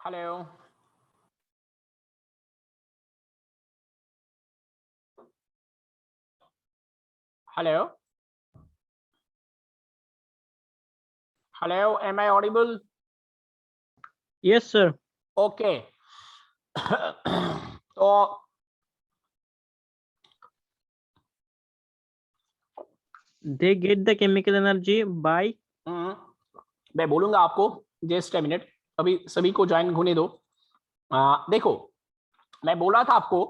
Hello hello hello, am I audible? Yes, sir. Okay. तो They get the chemical energy by. मैं बोलूंगा आपको, just a minute, अभी सभी को ज्वाइन होने दो। देखो, मैं बोला था आपको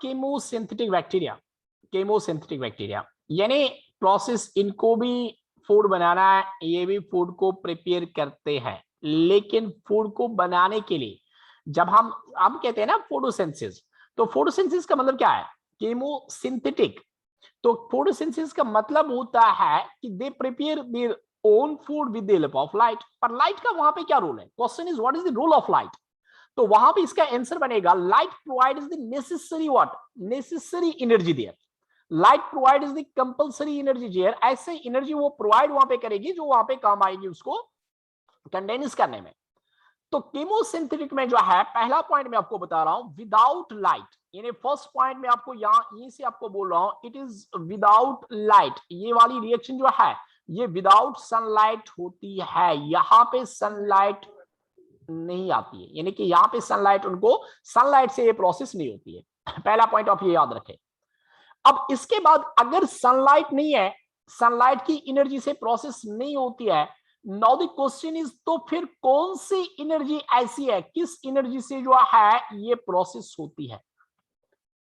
केमोसिंथेटिक बैक्टीरिया यानी प्रोसेस, इनको भी फूड बनाना है, ये भी फूड को प्रिपेयर करते हैं। लेकिन फूड को बनाने के लिए जब हम कहते हैं ना फोटोसिंथेसिस, तो फोटोसिंथेसिस का मतलब क्या है? केमोसिंथेटिक। तो फोटोसिंथेसिस का मतलब होता है कि they prepare their own food with the help of light. पर लाइट का वहां पे क्या रोल है? Question is what is the role of light? तो वहां पे इसका आंसर बनेगा light provides the necessary what? Necessary energy there. Light provides the compulsory energy there. ऐसे एनर्जी वो प्रोवाइड वहां पे करेगी जो वहां पे काम आएगी उसको कंडेंस करने में। तो केमोसिंथेटिक में जो है, पहला पॉइंट मैं आपको बता रहा हूं, विदाउट लाइट, यानी फर्स्ट पॉइंट में आपको यहां से आपको बोल रहा हूं, इट इज विदाउट लाइट। ये वाली रिएक्शन जो है ये विदाउट सनलाइट होती है। यहां पे सनलाइट नहीं आती है, यानी कि यहां पे सनलाइट, उनको सनलाइट से ये प्रोसेस नहीं होती है। पहला पॉइंट आप ये याद रखें। अब इसके बाद अगर सनलाइट नहीं है, सनलाइट की एनर्जी से प्रोसेस नहीं होती है, नाउ द क्वेश्चन इज, तो फिर कौन सी एनर्जी ऐसी है, किस एनर्जी से जो है ये प्रोसेस होती है,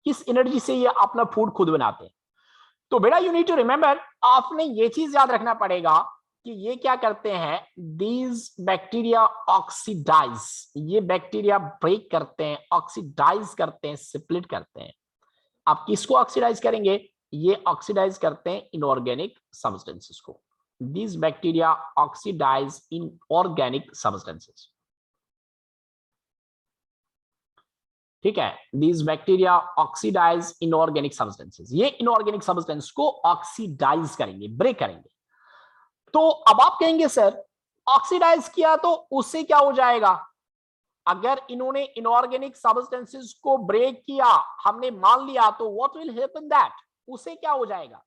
किस एनर्जी से ये अपना फूड खुद बनाते हैं? तो बेटा यू नीड टू रिमेंबर, आपने ये चीज याद रखना पड़ेगा कि ये क्या करते हैं, दीज बैक्टीरिया ऑक्सीडाइज, ये बैक्टीरिया ब्रेक करते हैं, ऑक्सीडाइज करते हैं, स्प्लिट करते हैं। आप किसको ऑक्सीडाइज करेंगे? ये ऑक्सीडाइज करते हैं इनऑर्गेनिक सब्सटेंसेस को। These bacteria oxidise inorganic substances. ठीक है, these bacteria oxidise inorganic substances, ये इनऑर्गेनिक सब्सटेंस को ऑक्सीडाइज करेंगे, ब्रेक करेंगे। तो अब आप कहेंगे सर ऑक्सीडाइज किया तो उससे क्या हो जाएगा? अगर इन्होंने इनऑर्गेनिक सब्सटेंसेस को ब्रेक किया, हमने मान लिया, तो व्हाट विल हैपन दैट, उसे क्या हो जाएगा?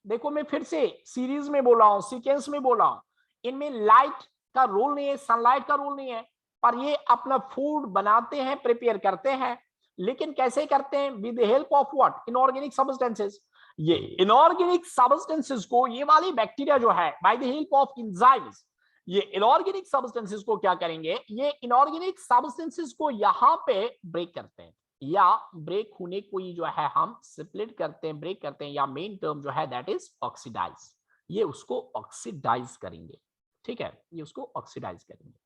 देखो मैं फिर से सीरीज में बोला हूं, सीक्वेंस में बोला हूं, इनमें लाइट का रोल नहीं है, सनलाइट का रोल नहीं है, पर ये अपना फूड बनाते हैं, प्रिपेयर करते हैं। लेकिन कैसे करते हैं? With the help of what? Inorganic substances. ये इनऑर्गेनिक सब्सटेंसेस को ये वाली बैक्टीरिया जो है, by the help of enzymes, ये इनऑर्गेनिक सब्सटेंसेस को क्या करेंगे? ये इनऑर्गेनिक सब्सटेंसेस को यहां पे ब्रेक करते हैं, या ब्रेक होने को ही जो है हम स्प्लिट करते हैं, ब्रेक करते हैं, या मेन टर्म जो है दैट इज ऑक्सीडाइज। ये उसको ऑक्सीडाइज करेंगे। ठीक है, ये उसको ऑक्सीडाइज करेंगे।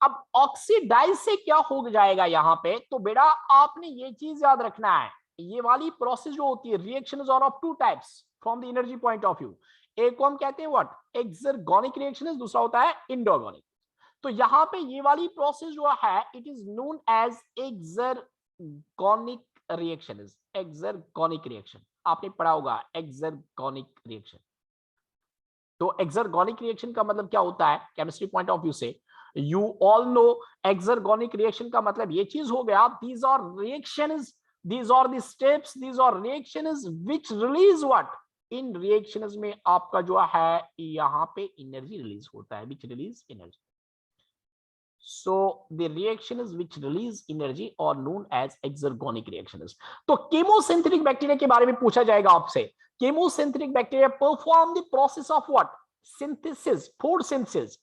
अब ऑक्सीडाइज से क्या हो जाएगा यहां पे? तो बेटा आपने ये चीज याद रखना है, ये वाली प्रोसेस जो होती है, reactions are of two types from the energy point of view. एक को हम कहते हैं व्हाट? एक्सर्गोनिक रिएक्शन, दूसरा होता है इंडोर्गोनिक। तो यहां पे ये वाली प्रोसेस जो है it is known as exergonic reaction. Exergonic reaction आपने पढ़ा होगा, एक्सर्गोनिक रिएक्शन। तो एक्सर्गोनिक रिएक्शन का मतलब क्या होता है केमिस्ट्री पॉइंट ऑफ व्यू से? You all know exergonic reaction का मतलब ये चीज हो गया, these are reactions, these are the steps, these are reactions which release what? In reactions में आपका जो है यहां पे एनर्जी रिलीज होता है, which release energy. So the reactions which release energy are known as exergonic reactions. तो chemosynthetic bacteria के बारे में पूछा जाएगा आपसे। Chemosynthetic bacteria perform the process of what? Synthesis, food synthesis.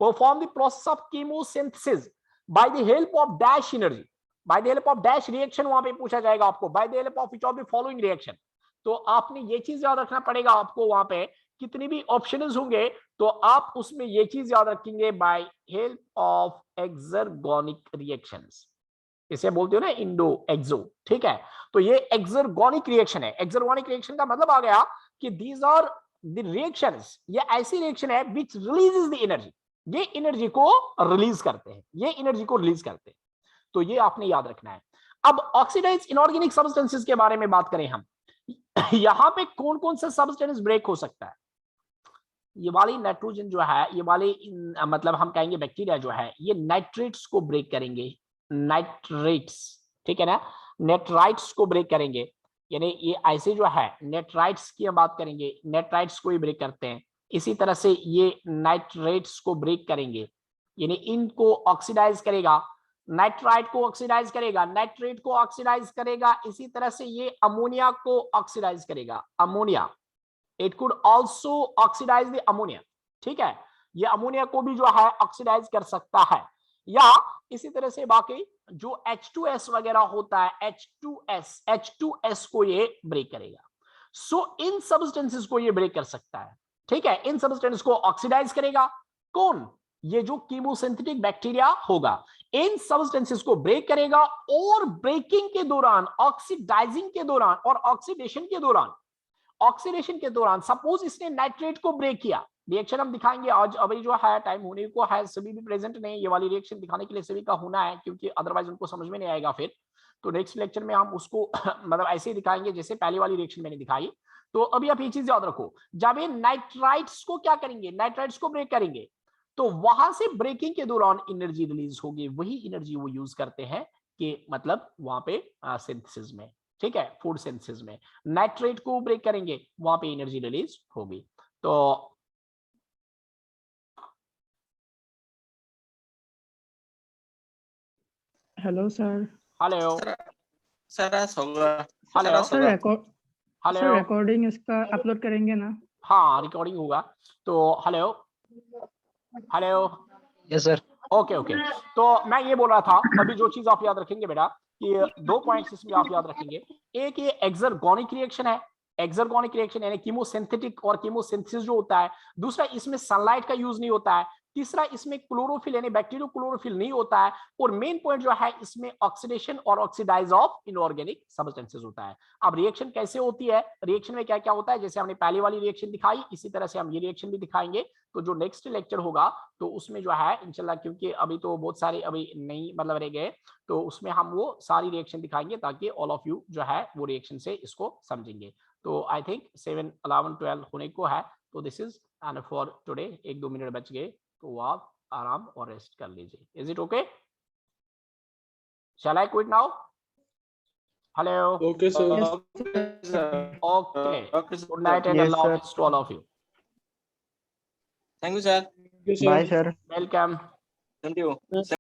Perform the process of chemosynthesis by the help of dash energy. By the help of dash reaction वहां पे पूछा जाएगा आपको, by the help of which of the following reaction. तो आपने ये चीज याद रखना पड़ेगा आपको, वहां पे कितनी भी ऑप्शंस होंगे तो आप उसमें ये चीज याद रखेंगे, बाय हेल्प ऑफ एक्सर्गोनिक रिएक्शंस। इसे बोलते हो ना इंडो एक्सो। ठीक है, तो ये एक्सर्गोनिक रिएक्शन है। एक्सर्गोनिक रिएक्शन का मतलब आ गया कि दीज आर द रिएक्शंस, ये ऐसी रिएक्शन है विच रिलीजेस द एनर्जी, ये एनर्जी को रिलीज करते हैं, ये एनर्जी को रिलीज करते हैं। तो ये आपने याद रखना है। अब ऑक्सीडाइज इनऑर्गेनिक सब्सटेंसेस के बारे में बात करें हम, यहां पे कौन कौन सा सब्सटेंस ब्रेक हो सकता है? ये वाली नाइट्रोजन जो है, ये वाले मतलब हम कहेंगे बैक्टीरिया जो है ये नाइट्रेट्स को ब्रेक करेंगे, नाइट्रेट्स, ठीक है ना, नेट्राइट्स को ब्रेक करेंगे, यानी ये ऐसे जो है नेट्राइट्स की हम बात करेंगे, नेट्राइट्स को ही ब्रेक करते हैं। इसी तरह से ये नाइट्रेट्स को ब्रेक करेंगे, यानी इनको ऑक्सीडाइज करेगा, नाइट्राइट को ऑक्सीडाइज करेगा, नाइट्रेट को ऑक्सीडाइज करेगा, इसी तरह से ये अमोनिया को ऑक्सीडाइज करेगा, ammonia, it could also oxidise the ammonia, ठीक है, ये अमोनिया को भी जो है ऑक्सीडाइज कर सकता है, या इसी तरह से बाकी जो H2S वगैरह होता है, H2S को ये ब्रेक करेगा। सो इन सब्सटेंसेस को ये ब्रेक कर सकता है, ठीक है, इन सब्सटेंस को ऑक्सीडाइज करेगा कौन, ये जो कीमोसिंथेटिक बैक्टीरिया होगा, इन सब्सटेंसेस को ब्रेक करेगा, और ब्रेकिंग के दौरान, ऑक्सीडाइजिंग के दौरान और ऑक्सीडेशन के दौरान, ऑक्सीडेशन के दौरान सपोज इसने नाइट्रेट को ब्रेक किया, रिएक्शन हम दिखाएंगे आज, अभी जो है टाइम होने को है, सभी भी प्रेजेंट नहीं, ये वाली रिएक्शन दिखाने के लिए सभी का होना है, क्योंकि अदरवाइज उनको समझ में नहीं आएगा फिर, तो नेक्स्ट लेक्चर में हम उसको मतलब ऐसे ही दिखाएंगे जैसे पहले वाली रिएक्शन मैंने दिखाई। तो अभी आप ये चीज याद रखो, जब ये नाइट्राइट्स को क्या करेंगे, नाइट्राइट्स को ब्रेक करेंगे, तो वहां से ब्रेकिंग के दौरान एनर्जी रिलीज होगी, वही एनर्जी वो यूज करते हैं कि मतलब वहां पे सिंथेसिस में, ठीक है, फूड सिंथेसिस में नाइट्रेट को ब्रेक करेंगे, वहां पे एनर्जी रिलीज होगी। तो हेलो सर। हेलो सर होगा, हेलो सर हेलो, रिकॉर्डिंग इसका अपलोड करेंगे ना? हाँ रिकॉर्डिंग होगा, तो hello hello, yes sir. Okay okay, तो मैं ये बोल रहा था अभी जो चीज आप याद रखेंगे बेटा कि 2 पॉइंट्स इसमें आप याद रखेंगे, एक ये एक्सर्गोनिक रिएक्शन है, एक्सर्गोनिक रिएक्शन यानी कीमोसिंथेटिक और कीमोसिंथेसिस जो होता है, दूसरा इसमें सनलाइट का यूज नहीं होता है, तीसरा इसमें क्लोरोफिल यानी बैक्टीरियो क्लोरोफिल नहीं होता है, और मेन पॉइंट जो है इसमें ऑक्सीडेशन और ऑक्सीडाइज ऑफ इनऑर्गेनिक सब्सटेंसेस होता है। अब रिएक्शन कैसे होती है, रिएक्शन में क्या क्या होता है, जैसे हमने पहले वाली रिएक्शन दिखाई, इसी तरह से हम ये रिएक्शन भी दिखाएंगे, तो जो नेक्स्ट लेक्चर होगा तो उसमें जो है इंशाल्लाह, क्योंकि अभी तो बहुत सारे अभी नहीं मतलब रह गए, तो उसमें हम वो सारी रिएक्शन दिखाएंगे ताकि ऑल ऑफ यू जो है वो रिएक्शन से इसको समझेंगे। तो आई थिंक 7, 11, 12 होने को है, तो this is end for today, 1-2 minute बच गए, तो आप आराम और रेस्ट कर लीजिए। Is it okay? Shall I quit now? Hello, okay sir. Okay, good night and अल्लाह हाफिज़ to all of you. Thank you sir. Bye sir. Welcome. Thank you.